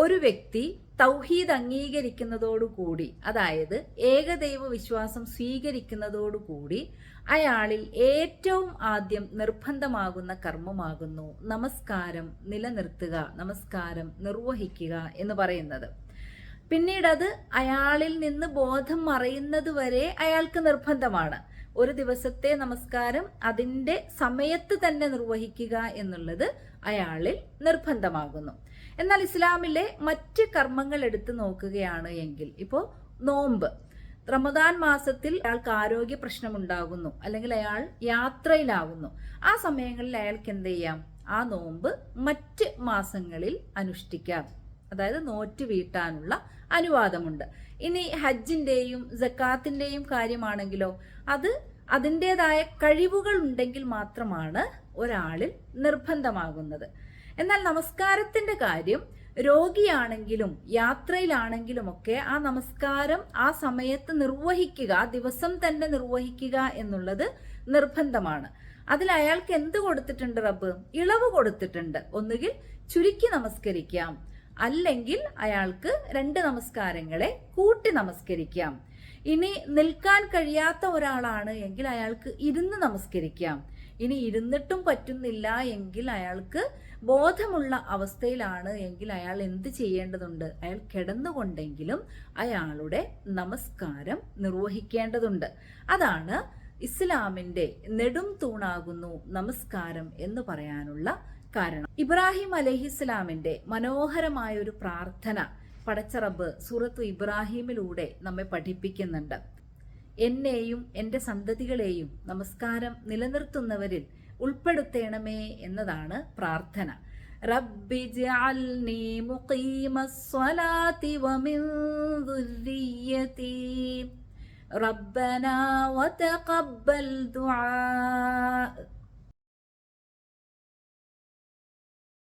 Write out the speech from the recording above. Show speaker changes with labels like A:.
A: ഒരു വ്യക്തി തൗഹീദ് അംഗീകരിക്കുന്നതോടുകൂടി, അതായത് ഏകദൈവ വിശ്വാസം സ്വീകരിക്കുന്നതോടുകൂടി അയാളിൽ ഏറ്റവും ആദ്യം നിർബന്ധമാകുന്ന കർമ്മമാകുന്നു നമസ്കാരം നിലനിർത്തുക, നമസ്കാരം നിർവഹിക്കുക എന്ന് പറയുന്നത്. പിന്നീട് അത് അയാളിൽ നിന്ന് ബോധം മറയുന്നത് വരെ അയാൾക്ക് നിർബന്ധമാണ്. ഒരു ദിവസത്തെ നമസ്കാരം അതിൻ്റെ സമയത്ത് തന്നെ നിർവഹിക്കുക എന്നുള്ളത് അയാളിൽ നിർബന്ധമാകുന്നു. എന്നാൽ ഇസ്ലാമിലെ മറ്റ് കർമ്മങ്ങൾ എടുത്തു നോക്കുകയാണ് എങ്കിൽ, ഇപ്പോൾ നോമ്പ്, റമദാൻ മാസത്തിൽ അയാൾക്ക് ആരോഗ്യ പ്രശ്നമുണ്ടാകുന്നു, അല്ലെങ്കിൽ അയാൾ യാത്രയിലാകുന്നു, ആ സമയങ്ങളിൽ അയാൾക്ക് എന്ത് ചെയ്യാം? ആ നോമ്പ് മറ്റ് മാസങ്ങളിൽ അനുഷ്ഠിക്കാം, അതായത് നോറ്റ് വീട്ടാനുള്ള അനുവാദമുണ്ട്. ഇനി ഹജ്ജിന്റെയും സക്കാത്തിന്റെയും കാര്യമാണെങ്കിലോ അത് അതിൻ്റെതായ കഴിവുകൾ ഉണ്ടെങ്കിൽ മാത്രമാണ് ഒരാളിൽ നിർബന്ധമാകുന്നത്. എന്നാൽ നമസ്കാരത്തിന്റെ കാര്യം രോഗിയാണെങ്കിലും യാത്രയിലാണെങ്കിലും ഒക്കെ ആ നമസ്കാരം ആ സമയത്ത് നിർവഹിക്കുക, ആ ദിവസം തന്നെ നിർവഹിക്കുക എന്നുള്ളത് നിർബന്ധമാണ്. അതിൽ അയാൾക്ക് എന്ത് കൊടുത്തിട്ടുണ്ട്? റബ്ബ് ഇളവ് കൊടുത്തിട്ടുണ്ട്. ഒന്നുകിൽ ചുരുക്കി നമസ്കരിക്കാം, അല്ലെങ്കിൽ അയാൾക്ക് 2 നമസ്കാരങ്ങളെ കൂട്ടി നമസ്കരിക്കാം. ഇനി നിൽക്കാൻ കഴിയാത്ത ഒരാളാണ് എങ്കിൽ അയാൾക്ക് ഇരുന്ന് നമസ്കരിക്കാം. ഇനി ഇരുന്നിട്ടും പറ്റുന്നില്ല എങ്കിൽ, അയാൾക്ക് ബോധമുള്ള അവസ്ഥയിലാണ് എങ്കിൽ അയാൾ എന്ത് ചെയ്യേണ്ടതുണ്ട്? അയാൾ കിടന്നുകൊണ്ടെങ്കിലും അയാളുടെ നമസ്കാരം നിർവഹിക്കേണ്ടതുണ്ട്. അതാണ് ഇസ്ലാമിന്റെ നെടും തൂണാകുന്നു നമസ്കാരം എന്ന് പറയാനുള്ള കാരണം. ഇബ്രാഹിം അലൈഹിസ്സലാമിന്റെ മനോഹരമായ ഒരു പ്രാർത്ഥന പടച്ച റബ്ബ് സൂറത്തു ഇബ്രാഹിമിലൂടെ നമ്മെ പഠിപ്പിക്കുന്നുണ്ട്. എന്നെയും എൻ്റെ സന്തതികളെയും നമസ്കാരം നിലനിർത്തുന്നവരിൽ ഉൾപ്പെടുത്തേണമേ എന്നതാണ് പ്രാർത്ഥന. റബ്ബി ജഅൽനി മുഖീമസ്സലാത്തി വമിൻ ദുർരിയ്യതി റബ്ബനാ വതഖബ്ബൽ ദുആ